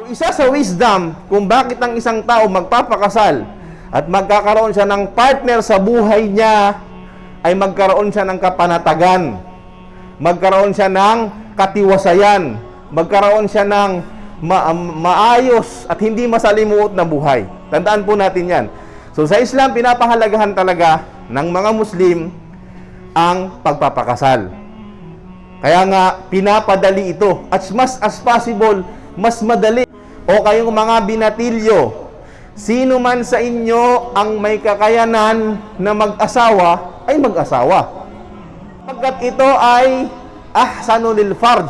Isa sa wisdom kung bakit ang isang tao magpapakasal at magkakaroon siya ng partner sa buhay niya ay magkaroon siya ng kapanatagan, magkaroon siya ng katiwasayan, magkaroon siya ng maayos at hindi masalimuot na buhay. Tandaan po natin yan. So sa Islam, pinapahalagahan talaga ng mga Muslim ang pagpapakasal. Kaya nga, pinapadali ito. As much as possible, mas madali. O kayong mga binatilyo, sino man sa inyo ang may kakayanan na mag-asawa, ay mag-asawa. Pagkat ito ay ahsanu lil farj.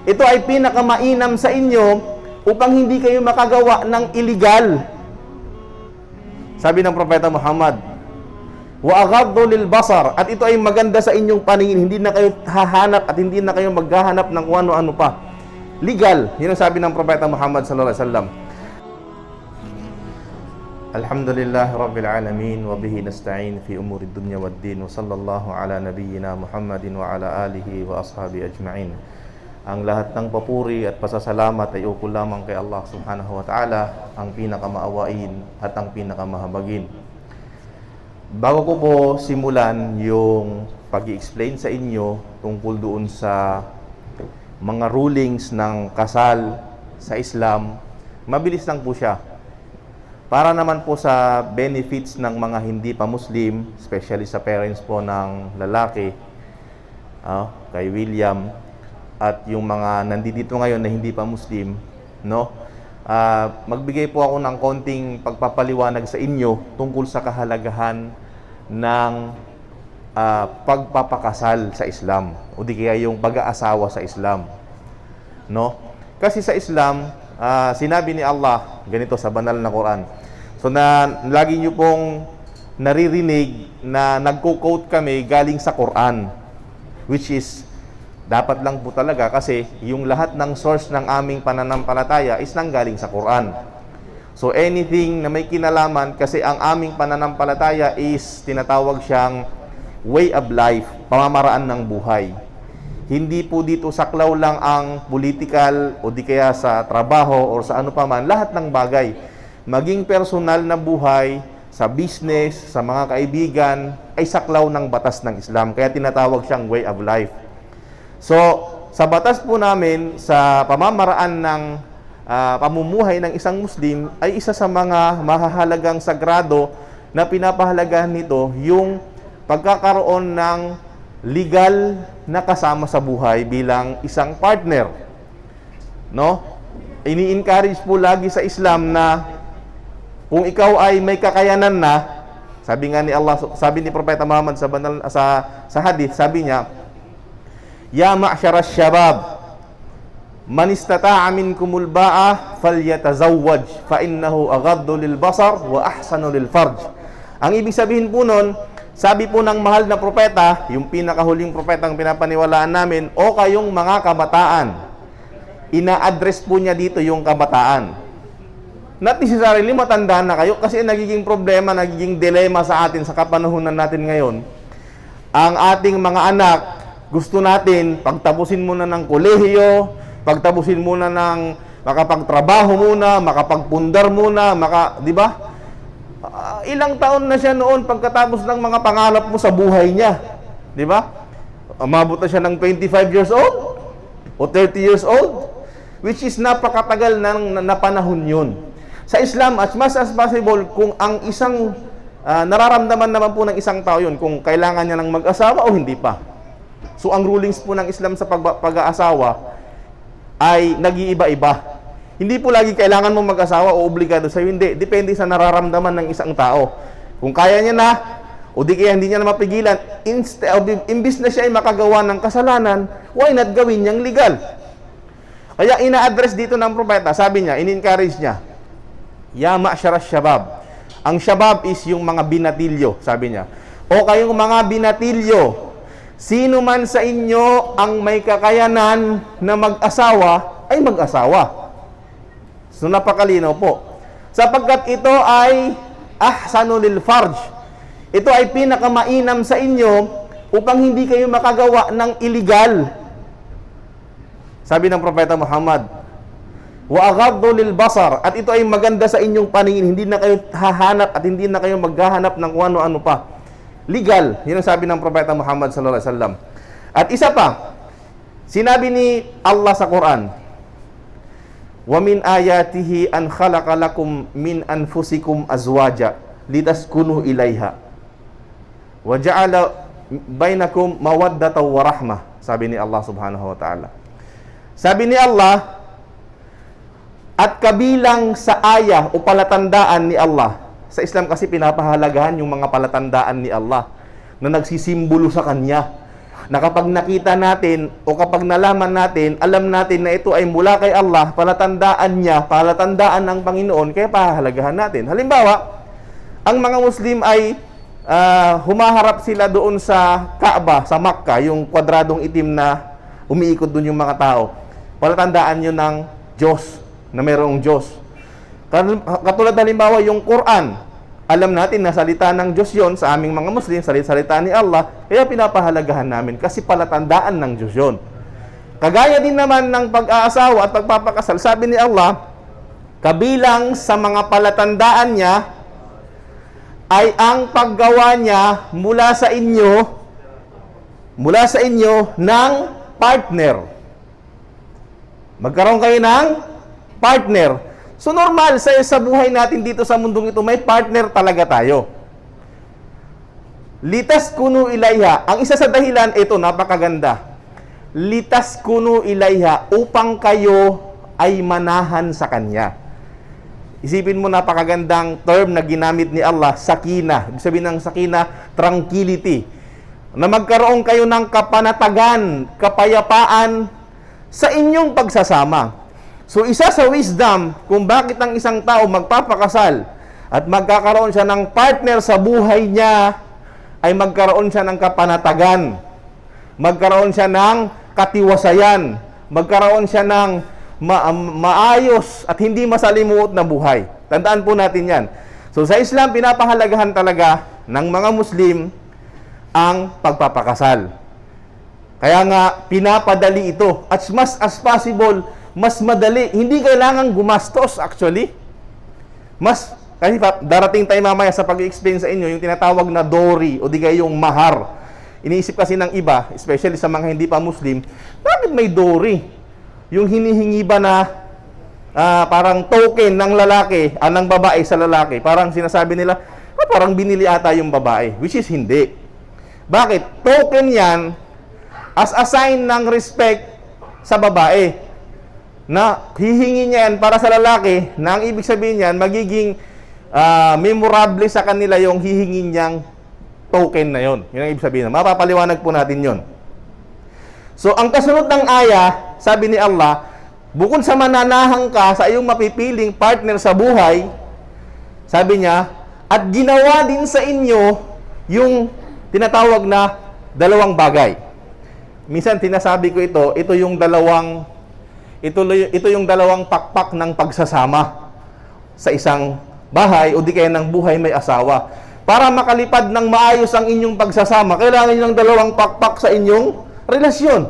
Ito ay pinakamainam sa inyo upang hindi kayo makagawa ng illegal. Sabi ng Propeta Muhammad, wa aghaddu lil basar, at ito ay maganda sa inyong paningin, hindi na kayo hahanap at hindi na kayo maghahanap ng kung ano-ano pa. Legal. Yun ang sabi ng Propeta Muhammad sallallahu alaihi wasallam. Alhamdulillah Rabbil Alamin, wa bihi nasta'in fi umuri dunya wad din, wa sallallahu ala nabiyyina Muhammadin wa ala alihi wa ashabi ajma'in. Ang lahat ng papuri at pasasalamat ay ukol lamang kay Allah subhanahu wa ta'ala, ang pinakamaawain at ang pinakamahabagin. Bago ko po simulan yung pag-i-explain sa inyo tungkol doon sa mga rulings ng kasal sa Islam, mabilis lang po siya. Para naman po sa benefits ng mga hindi pa Muslim, especially sa parents po ng lalaki, kay William, at yung mga nandito ngayon na hindi pa Muslim, no? Magbigay po ako ng konting pagpapaliwanag sa inyo tungkol sa kahalagahan ng pagpapakasal sa Islam, o di kaya yung pag-aasawa sa Islam, no? Kasi sa Islam, sinabi ni Allah ganito sa banal na Quran. So lagi nyo pong naririnig na nagko-quote kami galing sa Quran, which is dapat lang po talaga kasi yung lahat ng source ng aming pananampalataya is nanggaling sa Quran. So anything na may kinalaman, kasi ang aming pananampalataya is tinatawag siyang way of life, pamamaraan ng buhay. Hindi po dito saklaw lang ang political o di kaya sa trabaho o sa ano pa man, lahat ng bagay. Maging personal na buhay, sa business, sa mga kaibigan, ay saklaw ng batas ng Islam. Kaya tinatawag siyang way of life. So, sa batas po namin, sa pamamaraan ng pamumuhay ng isang Muslim, ay isa sa mga mahahalagang sagrado na pinapahalagahan nito yung pagkakaroon ng legal na kasama sa buhay bilang isang partner, no? Ini-encourage po lagi sa Islam na kung ikaw ay may kakayanan na, sabi nga ni Allah, sabi ni Propeta Muhammad sa hadith, sabi niya, ya ma'syaras syabab, man istata'a minkumul ba'a falyatazawwaj fa innahu aghaddu lil basar wa ahsanu lil farj. Ang ibig sabihin po nun, sabi po ng mahal na propeta, yung pinakahuling propetang pinapaniwalaan namin, o kayong mga kabataan. Ina-address po niya dito yung kabataan. Not necessarily matanda na kayo, kasi nagiging problema, nagiging dilema sa atin sa kapanahunan natin ngayon. Ang ating mga anak, gusto natin pagtapusin muna ng kolehiyo, pagtapusin muna ng makapagtrabaho muna, makapagpundar muna, di ba? Ilang taon na siya noon pagkatapos ng mga pangarap mo sa buhay niya, di ba? Umabot na siya ng 25 years old o 30 years old, which is napakatagal na panahon yun. Sa Islam, as much as possible, kung ang isang nararamdaman naman po ng isang tao yun, kung kailangan niya ng mag-asawa o hindi pa. So ang rulings po ng Islam sa pag-aasawa ay nag-iiba-iba. Hindi po lagi kailangan mo mag-asawa o obligado sa'yo. Hindi. Depende sa nararamdaman ng isang tao. Kung kaya niya na, o di kaya hindi niya na mapigilan, imbis na siya ay makagawa ng kasalanan, why not gawin niyang legal? Kaya ina-address dito ng propeta, sabi niya, in-encourage niya, ya ma'syaras syabab. Ang syabab is yung mga binatilyo, sabi niya. O kayong mga binatilyo, sino man sa inyo ang may kakayanan na mag-asawa, ay mag-asawa. So napakalinaw po. Sapagkat ito ay ahsanu lil farj. Ito ay pinakamainam sa inyo upang hindi kayo makagawa ng illegal. Sabi ng Propeta Muhammad, wa aghaddu lil basar, at ito ay maganda sa inyong paningin, hindi na kayo hahanap at hindi na kayo maghahanap ng kung ano-ano pa. Legal, yun ang sabi ng Propeta Muhammad sallallahu alaihi wasallam. At isa pa, sinabi ni Allah sa Quran, wa min ayatihi an khalaqa lakum min anfusikum azwaja litaskunu ilaiha wa ja'ala bainakum mawaddatan wa rahmah. Sabi ni Allah subhanahu wa ta'ala. Sabi ni Allah, at kabilang sa aya o palatandaan ni Allah, sa Islam kasi pinapahalagahan yung mga palatandaan ni Allah na nagsisimbolo sa Kanya, na kapag nakita natin o kapag nalaman natin, alam natin na ito ay mula kay Allah, palatandaan niya, palatandaan ng Panginoon, kaya pahalagahan natin. Halimbawa, ang mga Muslim ay humaharap sila doon sa Kaaba, sa Makkah, yung kwadradong itim na umiikot doon yung mga tao. Palatandaan yun ng Diyos, na mayroong Diyos. Katulad halimbawa yung Quran, alam natin na salita ng Diyos yon sa aming mga Muslim, salita ni Allah, kaya pinapahalagahan namin kasi palatandaan ng Diyos yon. Kagaya din naman ng pag-aasawa at pagpapakasal, sabi ni Allah, kabilang sa mga palatandaan niya ay ang paggawa niya mula sa inyo ng partner. Magkaroon kayo ng partner. So normal sa buhay natin dito sa mundong ito, may partner talaga tayo. Litas kunu ilayha. Ang isa sa dahilan, ito napakaganda. Litas kunu ilayha, upang kayo ay manahan sa Kanya. Isipin mo, napakagandang term na ginamit ni Allah, sakina. Ibig sabihin ng sakina, tranquility. Na magkaroon kayo ng kapanatagan, kapayapaan sa inyong pagsasama. So isa sa wisdom kung bakit ang isang tao magpapakasal at magkakaroon siya ng partner sa buhay niya, ay magkaroon siya ng kapanatagan, magkaroon siya ng katiwasayan, magkaroon siya ng maayos at hindi masalimuot na buhay. Tandaan po natin yan. So sa Islam, pinapahalagahan talaga ng mga Muslim ang pagpapakasal. Kaya nga, pinapadali ito. As much as possible, mas madali. Hindi kailangan gumastos actually. Kasi darating tayo mamaya sa pag-explain sa inyo, yung tinatawag na dowry o di kaya yung mahar. Iniisip kasi ng iba, especially sa mga hindi pa Muslim, bakit may dowry? Yung hinihingi ba na parang token ng lalaki, ng babae sa lalaki. Parang sinasabi nila, parang binili ata yung babae. Which is hindi. Bakit? Token yan as a sign ng respect sa babae. Na hihingi niya yan para sa lalaki, na ang ibig sabihin niyan, magiging memorable sa kanila yung hihingi niyang token na yon. Yun ang ibig sabihin. Mapapaliwanag po natin yon. So, ang kasunod ng aya, sabi ni Allah, bukod sa mananahang ka sa iyong mapipiling partner sa buhay, sabi niya, at ginawa din sa inyo yung tinatawag na dalawang bagay. Minsan tinasabi ko ito yung dalawang pakpak ng pagsasama sa isang bahay o di kaya ng buhay may asawa. Para makalipad ng maayos ang inyong pagsasama, kailangan nyo ng dalawang pakpak sa inyong relasyon.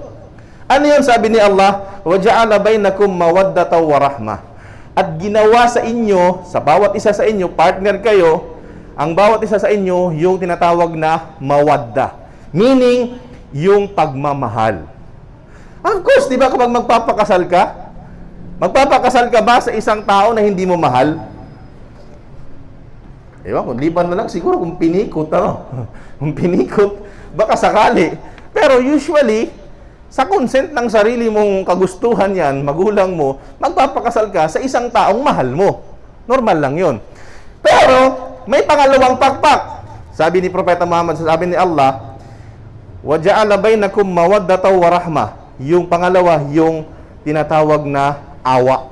Ano yun? Sabi ni Allah, وَجَعَلَ بَيْنَكُمْ مَوَدَّةً وَرَحْمَةً. At ginawa sa inyo, sa bawat isa sa inyo, partner kayo, ang bawat isa sa inyo, yung tinatawag na mawadda. Meaning, yung pagmamahal. Of course, di ba kapag magpapakasal ka ba sa isang tao na hindi mo mahal? Ewan, kung liban na lang siguro kung pinikot, kung pinikot, baka sakali. Pero usually, sa consent ng sarili mong kagustuhan yan, magulang mo, magpapakasal ka sa isang taong mahal mo. Normal lang yon. Pero, may pangalawang pakpak. Sabi ni Propeta Muhammad, sabi ni Allah, وَجَعَلَ بَيْنَكُمْ مَوَدَّةً وَرَحْمَةً. Yung pangalawa, yung tinatawag na awa.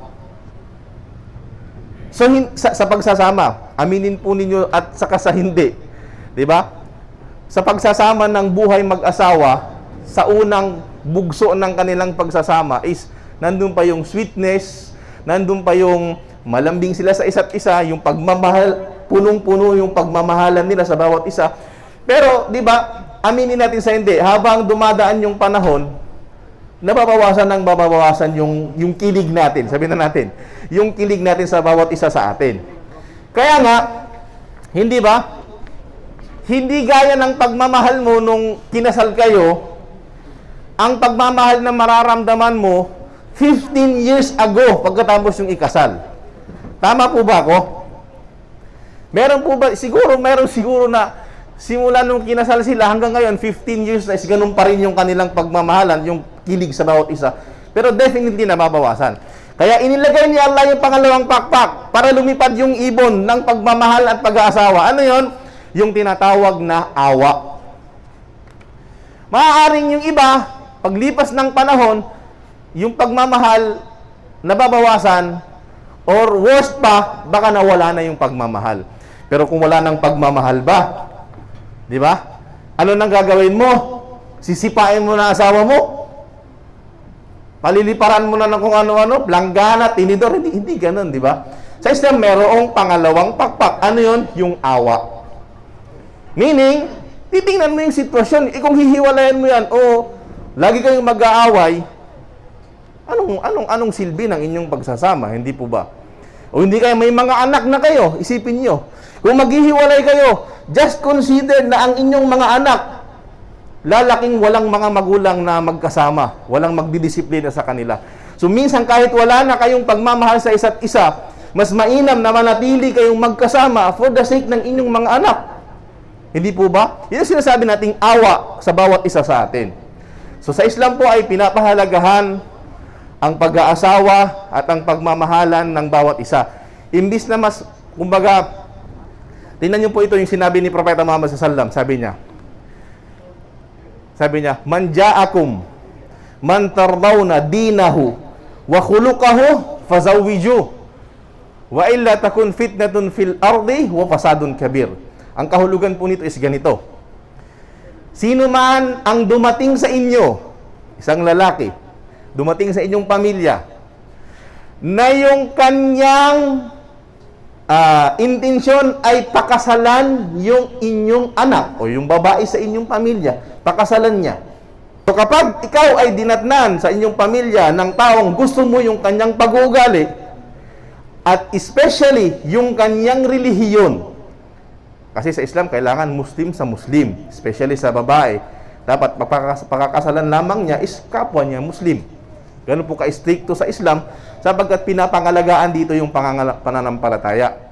So, sa pagsasama, aminin po ninyo at saka sa hindi. Diba? Sa pagsasama ng buhay mag-asawa, sa unang bugso ng kanilang pagsasama is nandun pa yung sweetness, nandun pa yung malambing sila sa isa't isa, yung pagmamahal, punong-puno yung pagmamahalan nila sa bawat isa. Pero, di ba, aminin natin sa hindi, habang dumadaan yung panahon, nababawasan ng mababawasan yung kilig natin, sabihin na natin, yung kilig natin sa bawat isa sa atin. Kaya nga, hindi ba? Hindi gaya ng pagmamahal mo nung kinasal kayo, ang pagmamahal na mararamdaman mo 15 years ago pagkatapos yung ikasal. Tama po ba ako? Meron po ba? Meron siguro na simula nung kinasal sila hanggang ngayon, 15 years na is ganun pa rin yung kanilang pagmamahalan, yung kilig sa bawat isa. Pero definitely nababawasan. Kaya inilagay ni Allah yung pangalawang pakpak para lumipad yung ibon ng pagmamahal at pag-aasawa. Ano yon? Yung tinatawag na awa. Maaaring yung iba, paglipas ng panahon, yung pagmamahal nababawasan, or worst pa, baka nawala na yung pagmamahal. Pero kung wala ng pagmamahal ba, di ba? Ano nang gagawin mo? Sisipain mo na asawa mo? Paliliparan mo na ng kung ano-ano? Planggana, tinidor? Hindi ganun, di ba? Sa Islam, merong pangalawang pakpak. Ano yon? Yung awa. Meaning, titingnan mo yung sitwasyon. Kung hihiwalayan mo yan, lagi kayong mag-aaway, anong silbi ng inyong pagsasama? Hindi po ba? O hindi kayo, may mga anak na kayo, isipin nyo. Kung maghihiwalay kayo, just consider na ang inyong mga anak, lalaking walang mga magulang na magkasama, walang magdidisiplina sa kanila. So minsan kahit wala na kayong pagmamahal sa isa't isa, mas mainam na manatili kayong magkasama for the sake ng inyong mga anak. Hindi po ba? Yan ang sinasabi nating awa sa bawat isa sa atin. So sa Islam po ay pinapahalagahan ang pag-aasawa at ang pagmamahalan ng bawat isa. Imbis na mas, kumbaga, tingnan niyo po ito yung sinabi ni Propeta Muhammad sallallahu alaihi wasallam, sabi niya, man ja'akum man tardawna dinahu wa khuluquhu fazawwiju wa illa takun fitnatun fil ardi wa fasadun kabir. Ang kahulugan po nito is ganito. Sino man ang dumating sa inyo, isang lalaki, dumating sa inyong pamilya, na yung kanyang intensyon ay pakasalan yung inyong anak o yung babae sa inyong pamilya, pakasalan niya. So kapag ikaw ay dinatnan sa inyong pamilya ng taong gusto mo yung kanyang pag-uugali at especially yung kanyang relihiyon, kasi sa Islam kailangan Muslim sa Muslim, especially sa babae, dapat pakakasalan lamang niya is kapwa niya Muslim. Ganun po ka-stricto sa Islam sapagkat pinapangalagaan dito yung pananampalataya.